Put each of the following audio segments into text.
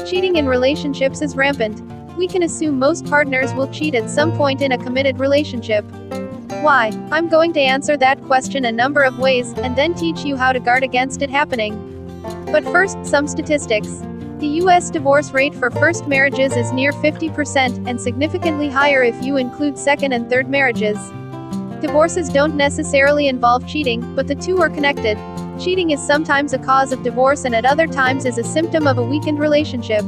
Cheating in relationships is rampant. We can assume most partners will cheat at some point in a committed relationship. Why? I'm going to answer that question a number of ways, and then teach you how to guard against it happening. But first, some statistics. The US divorce rate for first marriages is near 50%, and significantly higher if you include second and third marriages. Divorces don't necessarily involve cheating, but the two are connected. Cheating is sometimes a cause of divorce and at other times is a symptom of a weakened relationship.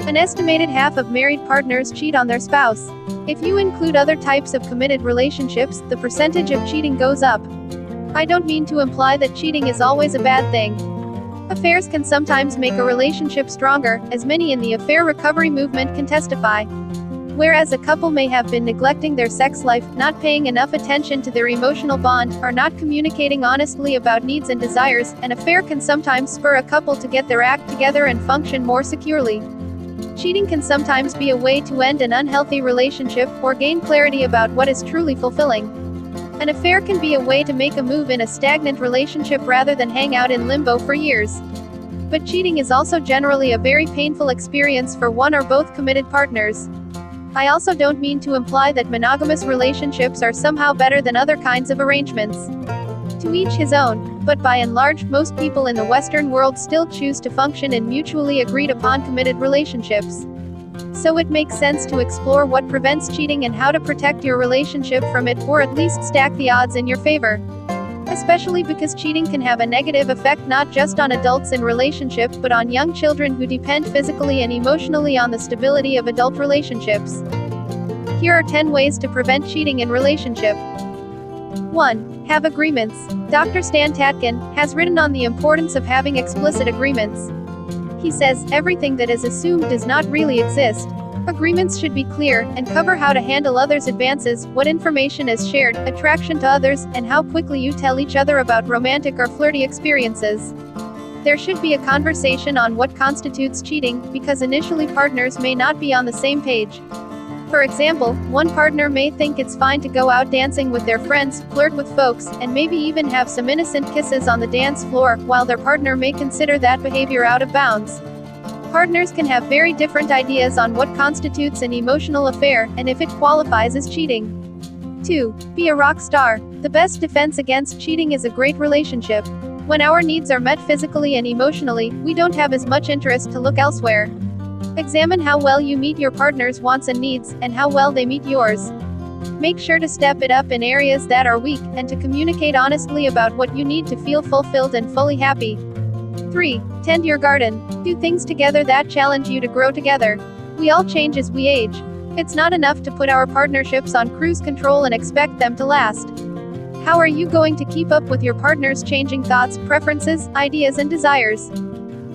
An estimated half of married partners cheat on their spouse. If you include other types of committed relationships, the percentage of cheating goes up. I don't mean to imply that cheating is always a bad thing. Affairs can sometimes make a relationship stronger, as many in the affair recovery movement can testify. Whereas a couple may have been neglecting their sex life, not paying enough attention to their emotional bond, or not communicating honestly about needs and desires, an affair can sometimes spur a couple to get their act together and function more securely. Cheating can sometimes be a way to end an unhealthy relationship, or gain clarity about what is truly fulfilling. An affair can be a way to make a move in a stagnant relationship rather than hang out in limbo for years. But cheating is also generally a very painful experience for one or both committed partners. I also don't mean to imply that monogamous relationships are somehow better than other kinds of arrangements. To each his own, but by and large, most people in the Western world still choose to function in mutually agreed upon committed relationships. So it makes sense to explore what prevents cheating and how to protect your relationship from it, or at least stack the odds in your favor. Especially because cheating can have a negative effect not just on adults in relationships but on young children who depend physically and emotionally on the stability of adult relationships. Here are 10 ways to prevent cheating in relationship. 1. Have agreements. Dr. Stan Tatkin has written on the importance of having explicit agreements. He says, everything that is assumed does not really exist. Agreements should be clear, and cover how to handle others' advances, what information is shared, attraction to others, and how quickly you tell each other about romantic or flirty experiences. There should be a conversation on what constitutes cheating, because initially partners may not be on the same page. For example, one partner may think it's fine to go out dancing with their friends, flirt with folks, and maybe even have some innocent kisses on the dance floor, while their partner may consider that behavior out of bounds. Partners can have very different ideas on what constitutes an emotional affair, and if it qualifies as cheating. 2. Be a rock star. The best defense against cheating is a great relationship. When our needs are met physically and emotionally, we don't have as much interest to look elsewhere. Examine how well you meet your partner's wants and needs, and how well they meet yours. Make sure to step it up in areas that are weak, and to communicate honestly about what you need to feel fulfilled and fully happy. 3. Tend your garden. Do things together that challenge you to grow together. We all change as we age. It's not enough to put our partnerships on cruise control and expect them to last. How are you going to keep up with your partner's changing thoughts, preferences, ideas, and desires?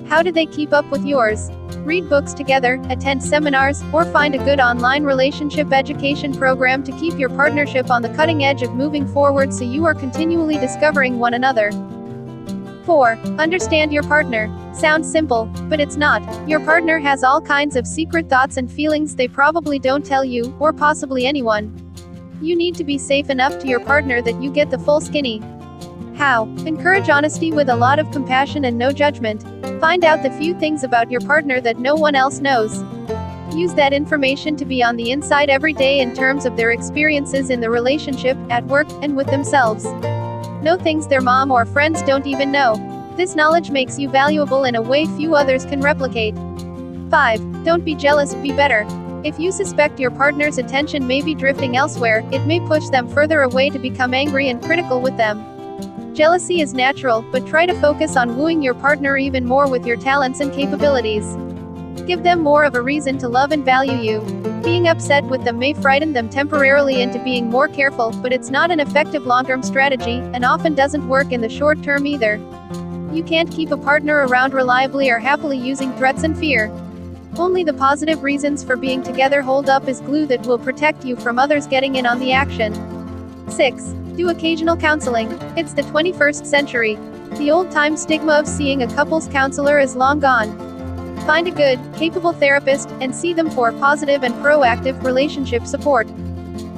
How do they keep up with yours? Read books together, attend seminars, or find a good online relationship education program to keep your partnership on the cutting edge of moving forward so you are continually discovering one another. 4. Understand your partner. Sounds simple, but it's not. Your partner has all kinds of secret thoughts and feelings they probably don't tell you, or possibly anyone. You need to be safe enough to your partner that you get the full skinny. How? Encourage honesty with a lot of compassion and no judgment. Find out the few things about your partner that no one else knows. Use that information to be on the inside every day in terms of their experiences in the relationship, at work, and with themselves. Know things their mom or friends don't even know. This knowledge makes you valuable in a way few others can replicate. 5. Don't be jealous, be better. If you suspect your partner's attention may be drifting elsewhere, it may push them further away to become angry and critical with them. Jealousy is natural, but try to focus on wooing your partner even more with your talents and capabilities. Give them more of a reason to love and value you. Being upset with them may frighten them temporarily into being more careful, but it's not an effective long-term strategy, and often doesn't work in the short term either. You can't keep a partner around reliably or happily using threats and fear. Only the positive reasons for being together hold up as glue that will protect you from others getting in on the action. 6. Do occasional counseling. It's the 21st century. The old-time stigma of seeing a couples counselor is long gone. Find a good, capable therapist, and see them for positive and proactive relationship support.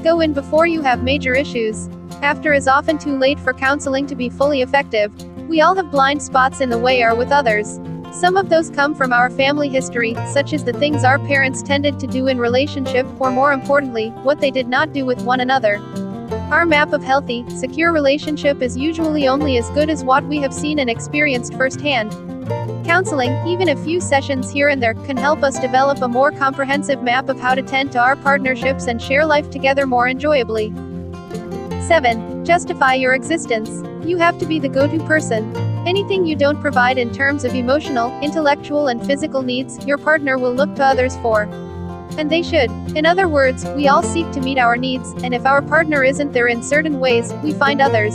Go in before you have major issues. After is often too late for counseling to be fully effective. We all have blind spots in the way are with others. Some of those come from our family history, such as the things our parents tended to do in relationship, or more importantly, what they did not do with one another. Our map of healthy, secure relationship is usually only as good as what we have seen and experienced firsthand. Counseling, even a few sessions here and there, can help us develop a more comprehensive map of how to tend to our partnerships and share life together more enjoyably. 7. Justify your existence. You have to be the go-to person. Anything you don't provide in terms of emotional, intellectual and physical needs, your partner will look to others for. And they should. In other words, we all seek to meet our needs, and if our partner isn't there in certain ways, we find others.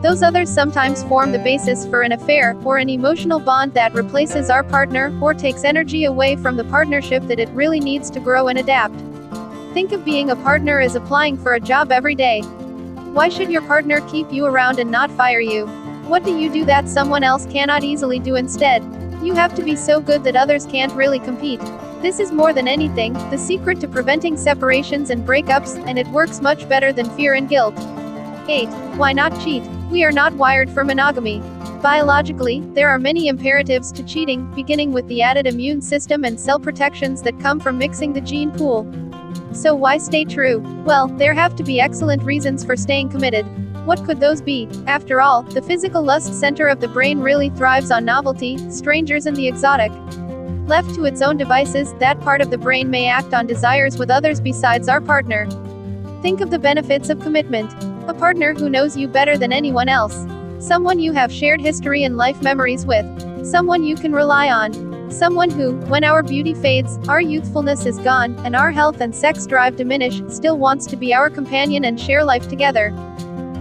Those others sometimes form the basis for an affair, or an emotional bond that replaces our partner, or takes energy away from the partnership that it really needs to grow and adapt. Think of being a partner as applying for a job every day. Why should your partner keep you around and not fire you? What do you do that someone else cannot easily do instead? You have to be so good that others can't really compete. This is more than anything, the secret to preventing separations and breakups, and it works much better than fear and guilt. 8. Why not cheat? We are not wired for monogamy. Biologically, there are many imperatives to cheating, beginning with the added immune system and cell protections that come from mixing the gene pool. So why stay true? Well, there have to be excellent reasons for staying committed. What could those be? After all, the physical lust center of the brain really thrives on novelty, strangers and the exotic. Left to its own devices, that part of the brain may act on desires with others besides our partner. Think of the benefits of commitment. A partner who knows you better than anyone else. Someone you have shared history and life memories with. Someone you can rely on. Someone who, when our beauty fades, our youthfulness is gone, and our health and sex drive diminish, still wants to be our companion and share life together.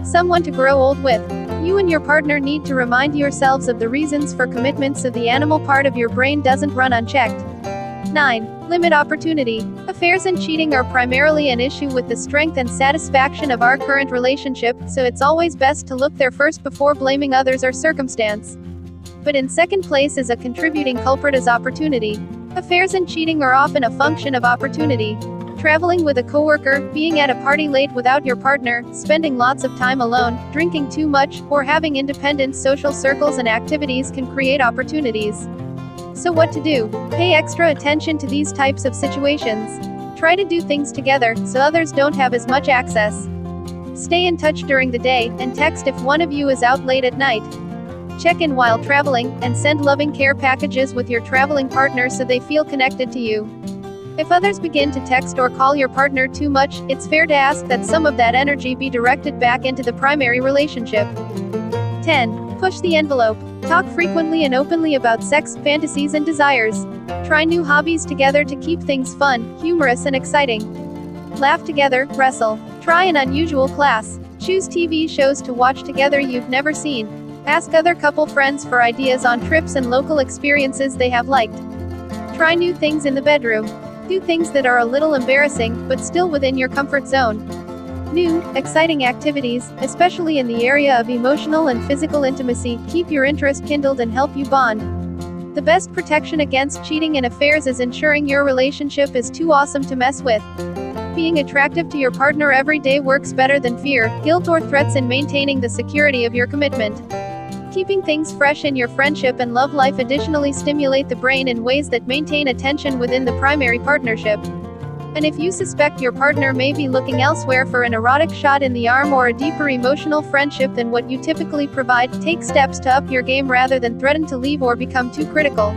Someone to grow old with. You and your partner need to remind yourselves of the reasons for commitment so the animal part of your brain doesn't run unchecked. 9. Limit opportunity. Affairs and cheating are primarily an issue with the strength and satisfaction of our current relationship, so it's always best to look there first before blaming others or circumstance. But in second place is a contributing culprit is opportunity. Affairs and cheating are often a function of opportunity. Traveling with a coworker, being at a party late without your partner, spending lots of time alone, drinking too much, or having independent social circles and activities can create opportunities. So what to do? Pay extra attention to these types of situations. Try to do things together, so others don't have as much access. Stay in touch during the day, and text if one of you is out late at night. Check in while traveling, and send loving care packages with your traveling partner so they feel connected to you. If others begin to text or call your partner too much, it's fair to ask that some of that energy be directed back into the primary relationship. 10. Push the envelope. Talk frequently and openly about sex, fantasies and desires. Try new hobbies together to keep things fun, humorous and exciting. Laugh together, wrestle. Try an unusual class. Choose TV shows to watch together you've never seen. Ask other couple friends for ideas on trips and local experiences they have liked. Try new things in the bedroom. Do things that are a little embarrassing, but still within your comfort zone. New, exciting activities, especially in the area of emotional and physical intimacy, keep your interest kindled and help you bond. The best protection against cheating in affairs is ensuring your relationship is too awesome to mess with. Being attractive to your partner every day works better than fear, guilt or threats in maintaining the security of your commitment. Keeping things fresh in your friendship and love life additionally stimulate the brain in ways that maintain attention within the primary partnership. And if you suspect your partner may be looking elsewhere for an erotic shot in the arm or a deeper emotional friendship than what you typically provide, take steps to up your game rather than threaten to leave or become too critical.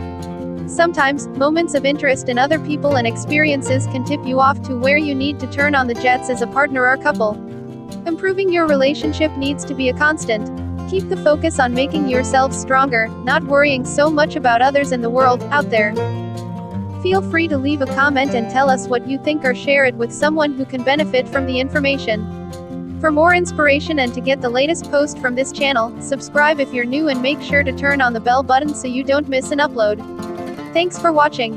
Sometimes, moments of interest in other people and experiences can tip you off to where you need to turn on the jets as a partner or couple. Improving your relationship needs to be a constant. Keep the focus on making yourselves stronger, not worrying so much about others in the world, out there. Feel free to leave a comment and tell us what you think or share it with someone who can benefit from the information. For more inspiration and to get the latest post from this channel, subscribe if you're new and make sure to turn on the bell button so you don't miss an upload. Thanks for watching.